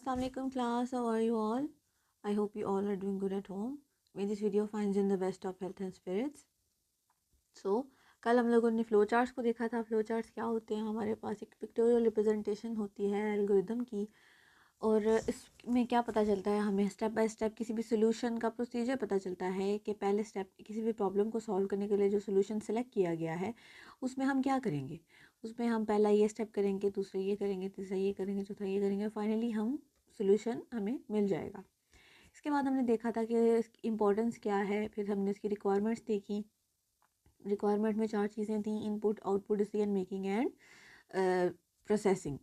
Assalamualaikum class, how are you all? I hope you all are doing good at home. May this video finds you in the best of health and spirits. कल हम लोगों ने flow charts को देखा था। Flow charts क्या होते हैं? हमारे पास एक पिक्टोरियल रिप्रेजेंटेशन होती है एल्गोरिदम की, और इसमें क्या पता चलता है हमें स्टेप बाय स्टेप किसी भी सोल्यूशन का प्रोसीजर पता चलता है कि पहले स्टेप किसी भी प्रॉब्लम को सॉल्व करने के लिए जो सोल्यूशन सेलेक्ट किया गया है उसमें हम क्या करेंगे। उसमें हम पहला ये स्टेप करेंगे, दूसरा ये करेंगे, तीसरा ये करेंगे, चौथा ये करेंगे, फाइनली हम सोल्यूशन हमें मिल जाएगा। इसके बाद हमने देखा था कि इसकी इम्पोर्टेंस क्या है, फिर हमने इसकी रिक्वायरमेंट्स देखी। रिक्वायरमेंट में 4 चीज़ें थी: input, output, decision making and processing.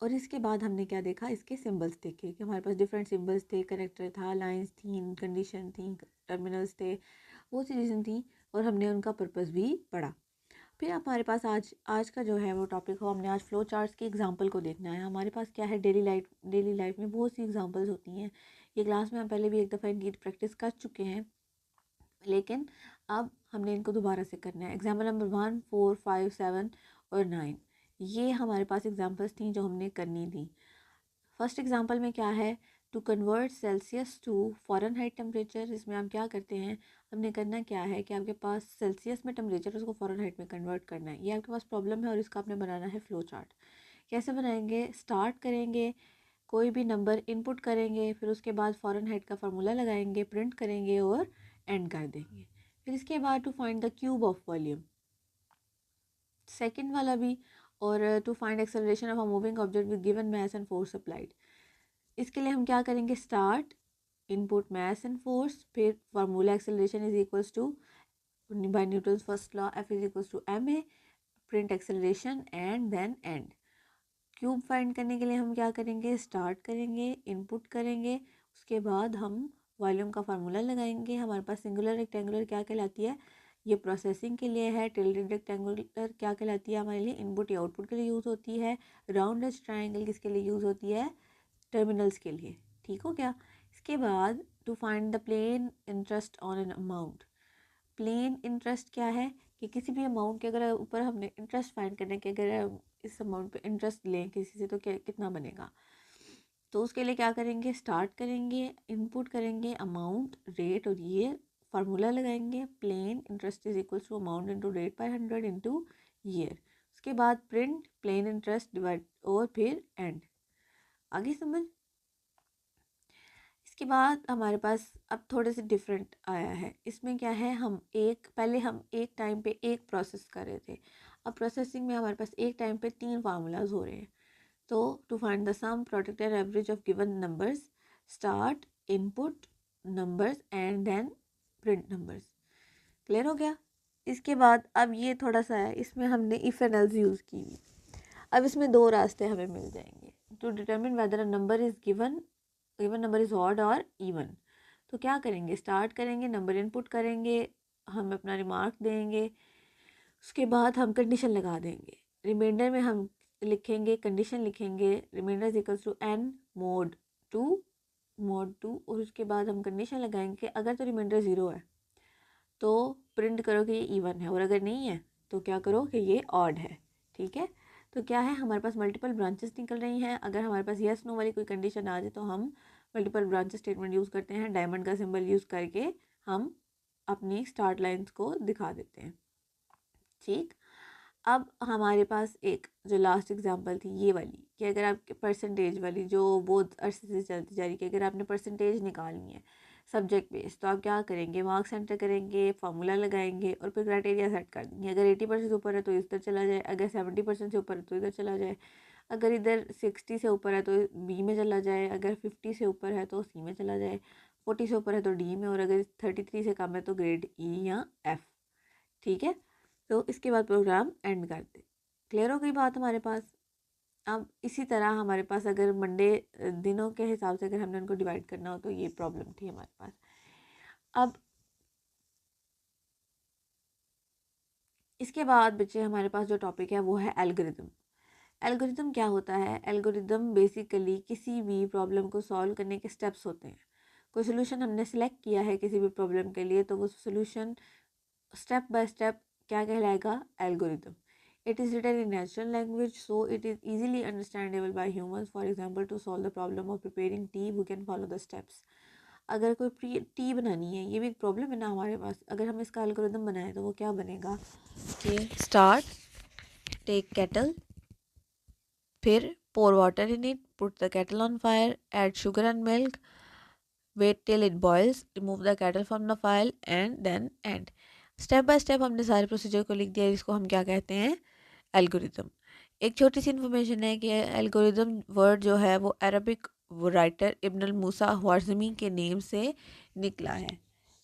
और इसके बाद हमने क्या देखा, इसके सिंबल्स देखे कि हमारे पास डिफरेंट सिंबल्स थे, करेक्टर था, लाइंस थी, कंडीशन थी, टर्मिनल्स थे, बहुत सी चीज़ें थी, और हमने उनका पर्पस भी पढ़ा। फिर हमारे पास आज का जो है वो टॉपिक हो, हमने आज फ्लो चार्ट्स की एग्जांपल को देखना है। हमारे पास क्या है, डेली लाइफ में बहुत सी एग्जांपल्स होती हैं। ये क्लास में हम पहले भी एक दफ़ा इनकी प्रैक्टिस कर चुके हैं, लेकिन अब हमने इनको दोबारा से करना है। एग्जाम्पल नंबर 1, 4, 5, 7 और 9, ये हमारे पास एग्जांपल्स थी जो हमने करनी थी। फर्स्ट एग्जांपल में क्या है, to convert Celsius to Fahrenheit temperature. इसमें हम क्या करते हैं, हमने करना क्या है कि आपके पास सेल्सियस में टेम्परेचर, उसको फ़ारेनहाइट में कन्वर्ट करना है। ये आपके पास प्रॉब्लम है और इसका आपने बनाना है फ्लो चार्ट। कैसे बनाएंगे, स्टार्ट करेंगे, कोई भी नंबर इनपुट करेंगे, फिर उसके बाद फ़ारेनहाइट का फार्मूला लगाएंगे, प्रिंट करेंगे और एंड कर देंगे। फिर इसके बाद to find the cube of volume, second वाला भी, और to find acceleration of a moving object with given mass and force applied. इसके लिए हम क्या करेंगे, start, input mass and force, फिर formula acceleration is equals to by Newton's first law F is equals to M A, print acceleration and then end. Cube find करने के लिए हम क्या करेंगे, स्टार्ट करेंगे, इनपुट करेंगे, उसके बाद हम वॉल्यूम का फार्मूला लगाएंगे। हमारे पास सिंगुलर रेक्टेंगुलर क्या कहलाती है, ये प्रोसेसिंग के लिए है। टिल्डेड रेक्टेंगुलर क्या कहलाती है, हमारे लिए इनपुट या आउटपुट के लिए यूज़ होती है। राउंडेड ट्रायंगल किसके लिए यूज़ होती है, टर्मिनल्स के लिए। ठीक हो गया। इसके बाद to find the plain interest on an amount. Plain interest क्या है कि किसी भी अमाउंट के अगर ऊपर हमने इंटरेस्ट फाइंड करने के, अगर इस अमाउंट पे इंटरेस्ट लें किसी से तो क्या कितना बनेगा, तो उसके लिए क्या करेंगे, स्टार्ट करेंगे, इनपुट करेंगे अमाउंट, रेट और ईयर, फार्मूला लगाएंगे, plain interest is equals to amount into rate by 100 into year. उसके बाद प्रिंट प्लेन इंटरेस्ट डिवाइड और फिर एंड। आगे समझ। इसके बाद हमारे पास अब थोड़े से डिफरेंट आया है। इसमें क्या है, पहले हम एक टाइम पे एक प्रोसेस कर रहे थे, अब प्रोसेसिंग में हमारे पास एक टाइम पे 3 फार्मूलाज हो रहे हैं। तो to find the sum, product and average of given numbers, start, input numbers and then print numbers. Clear हो गया। इसके बाद अब ये थोड़ा सा है, इसमें हमने इफ एंड एल्स यूज़ की हुई। अब इसमें 2 रास्ते हमें मिल जाएंगे to determine whether a number is given number is odd और इवन। तो क्या करेंगे, स्टार्ट करेंगे, नंबर इनपुट करेंगे, हम अपना रिमार्क देंगे, उसके बाद हम कंडीशन लगा देंगे। रिमाइंडर में हम लिखेंगे, कंडीशन लिखेंगे, reminder is equals to n mod two, और उसके बाद हम कंडीशन लगाएंगे। अगर तो रिमाइंडर 0 है तो प्रिंट करो कि ये इवन है, और अगर नहीं है तो क्या करो कि ये ऑड है। ठीक है। तो क्या है, हमारे पास मल्टीपल ब्रांचेस निकल रही हैं। अगर हमारे पास येस नो वाली कोई कंडीशन आ जाए तो हम मल्टीपल ब्रांचेस स्टेटमेंट यूज़ करते हैं। डायमंड का सिंबल यूज़ करके हम अपनी स्टार्ट लाइंस को दिखा देते हैं। ठीक। अब हमारे पास एक जो लास्ट एग्जांपल थी ये वाली, कि अगर आपके परसेंटेज वाली जो बहुत अरसे से चलती जा रही है, कि अगर आपने परसेंटेज निकालनी है सब्जेक्ट बेस, तो आप क्या करेंगे, मार्क्स एंटर करेंगे, फार्मूला लगाएंगे और फिर क्राइटेरिया सेट कर देंगे। अगर 80% से ऊपर है तो इधर चला जाए, अगर 70% से ऊपर है तो इधर चला जाए, अगर इधर 60 से ऊपर है तो बी में चला जाए, अगर 50 से ऊपर है तो सी में चला जाए, 40 से ऊपर है तो डी में, और अगर 33 से कम है तो ग्रेड ई या एफ। ठीक है। तो इसके बाद प्रोग्राम एंड कर दे। क्लियर हो गई बात हमारे पास। अब इसी तरह हमारे पास अगर मंडे दिनों के हिसाब से अगर हमने उनको डिवाइड करना हो तो ये प्रॉब्लम थी हमारे पास। अब इसके बाद बच्चे हमारे पास जो टॉपिक है वो है एल्गोरिदम। एल्गोरिदम क्या होता है, एल्गोरिदम बेसिकली किसी भी प्रॉब्लम को सॉल्व करने के स्टेप्स होते हैं। कोई सोल्यूशन हमने सेलेक्ट किया है किसी भी प्रॉब्लम के लिए, तो वो सोल्यूशन स्टेप बाय स्टेप क्या कहलाएगा, algorithm. It is written in natural language, so it is easily understandable by humans. For example, to solve the problem of preparing tea, we can follow the steps. अगर कोई T बनानी है, ये भी एक problem है ना हमारे पास, अगर हम इसका एल्गोरिदम बनाए तो वो क्या बनेगा कि स्टार्ट, टेक केटल, फिर pour water in it, put the kettle on fire, add sugar and milk, wait till it boils, remove the kettle from the fire and then end. Step by step हमने सारे procedure को लिख दिया, इसको हम क्या कहते हैं, एल्गोरिदम. एक छोटी सी इन्फॉर्मेशन है कि एल्गोरिदम वर्ड जो है वो अरबिक राइटर इब्न मूसा ख्वारिज़मी के नेम से निकला है.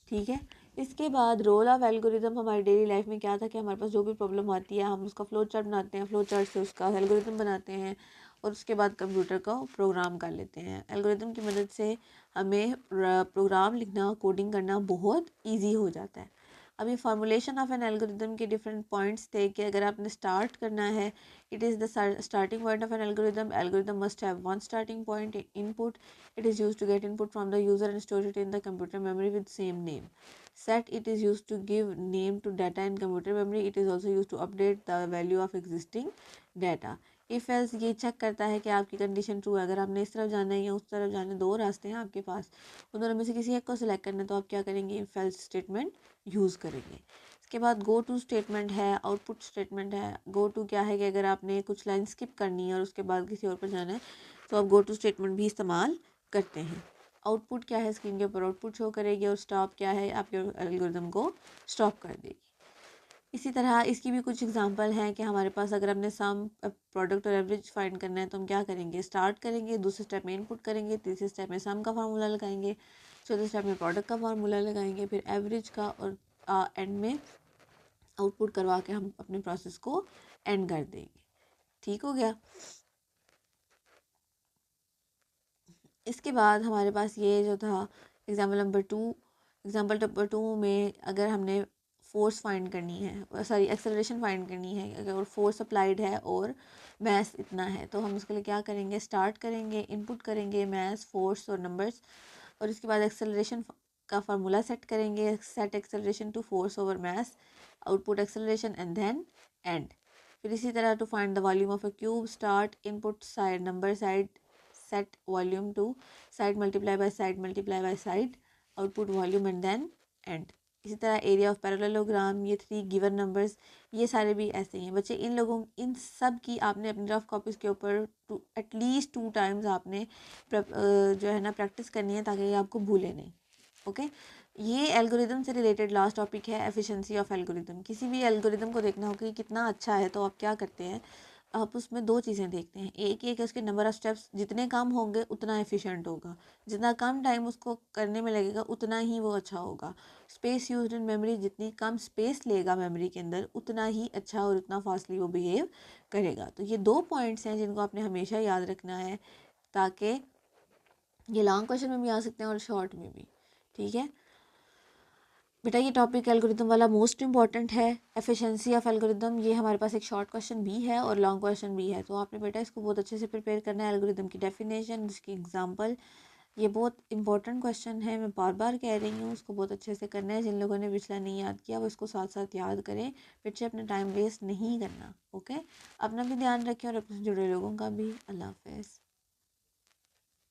ठीक है. इसके बाद रोल ऑफ एल्गोरिदम हमारी डेली लाइफ में क्या था कि हमारे पास जो भी प्रॉब्लम आती है हम उसका फ्लो चार्ट बनाते हैं, फ्लो चार्ट से उसका एल्गोरिदम बनाते हैं और उसके बाद कंप्यूटर का प्रोग्राम कर लेते हैं. एल्गोरिदम की मदद से हमें प्रोग्राम लिखना, कोडिंग करना बहुत ईजी हो जाता है. अभी फार्मूलेशन ऑफ एन एल्गोरिदम के डिफरेंट पॉइंट्स थे कि अगर आपने स्टार्ट करना है, it is the starting point of an algorithm. Algorithm must have one starting point, input. It is used to get input from the user and store it in the computer memory with same name. Set, it is used to give name to data in computer memory. It is also used to update the value of existing data. If else ये check करता है कि आपकी condition true है. अगर आपने इस तरफ जाना है या उस तरफ जाना है, दो रास्ते हैं आपके पास, उन दोनों में से किसी एक को सिलेक्ट करना है, तो आप क्या करेंगे, इफ एल्स स्टेटमेंट यूज़ करेंगे. इसके बाद गो टू स्टेटमेंट है, आउटपुट स्टेटमेंट है. गो टू क्या है कि अगर आपने कुछ लाइन स्किप करनी है और उसके बाद किसी और पर जाना है तो आप गो टू स्टेटमेंट भी इस्तेमाल करते हैं. आउटपुट क्या है, स्क्रीन के ऊपर आउटपुट शो करेगी. और स्टॉप क्या है, आपके एल्गोरिदम को स्टॉप कर देगी. इसी तरह इसकी भी कुछ एग्जांपल हैं कि हमारे पास अगर हमने सम, प्रोडक्ट और एवरेज फाइंड करना है तो हम क्या करेंगे, स्टार्ट करेंगे, दूसरे स्टेप में इनपुट करेंगे, तीसरे स्टेप में सम का फार्मूला लगाएंगे, चौथे स्टेप में प्रोडक्ट का फार्मूला लगाएंगे, फिर एवरेज का, और एंड में आउटपुट करवा के हम अपने प्रोसेस को एंड कर देंगे. ठीक हो गया. इसके बाद हमारे पास ये जो था एग्जाम्पल नंबर टू में अगर हमने फोर्स फाइंड करनी है, सॉरी एक्सेलरेशन फाइंड करनी है, अगर फोर्स अप्लाइड है और मैस इतना है, तो हम उसके लिए क्या करेंगे, स्टार्ट करेंगे, इनपुट करेंगे मैस, फोर्स और नंबर्स, और इसके बाद एक्सेलरेशन का फार्मूला सेट करेंगे, set acceleration to force over mass, output acceleration and then end. फिर इसी तरह to find the volume of a cube, start, input, side, number, side, set volume to side multiply by side, output volume and then end. इसी तरह area of parallelogram, ये 3 given numbers, ये सारे भी ऐसे ही हैं बच्चे. इन सब की आपने अपनी रफ कॉपीज़ के ऊपर एटलीस्ट 2 टाइम्स आपने जो है ना प्रैक्टिस करनी है ताकि ये आपको भूले नहीं. ओके. ये एल्गोरिदम से रिलेटेड लास्ट टॉपिक है, एफिशिएंसी ऑफ एल्गोरिदम. किसी भी एल्गोरिदम को देखना हो कि कितना अच्छा है तो आप क्या करते हैं, आप उसमें दो चीज़ें देखते हैं. एक है उसके नंबर ऑफ़ स्टेप्स, जितने कम होंगे उतना एफिशिएंट होगा, जितना कम टाइम उसको करने में लगेगा उतना ही वो अच्छा होगा. स्पेस यूज्ड इन मेमोरी, जितनी कम स्पेस लेगा मेमोरी के अंदर उतना ही अच्छा और उतना फास्टली वो बिहेव करेगा. तो ये 2 पॉइंट्स हैं जिनको आपने हमेशा याद रखना है, ताकि ये लॉन्ग क्वेश्चन में भी आ सकते हैं और शॉर्ट में भी. ठीक है बेटा, ये टॉपिक एल्गोरिदम वाला मोस्ट इंपॉर्टेंट है. एफिशिएंसी ऑफ एल्गोरिदम, ये हमारे पास एक शॉर्ट क्वेश्चन भी है और लॉन्ग क्वेश्चन भी है, तो आपने बेटा इसको बहुत अच्छे से प्रिपेयर करना है. एल्गोरिदम की डेफिनेशन, इसकी एग्जांपल, ये बहुत इंपॉर्टेंट क्वेश्चन है, मैं बार बार कह रही हूँ, उसको बहुत अच्छे से करना है. जिन लोगों ने पिछला नहीं याद किया वो इसको साथ साथ याद करें, बच्चे अपना टाइम वेस्ट नहीं करना. ओके. अपना भी ध्यान रखें और अपने जुड़े लोगों का भी. अल्लाह हाफ़िज़.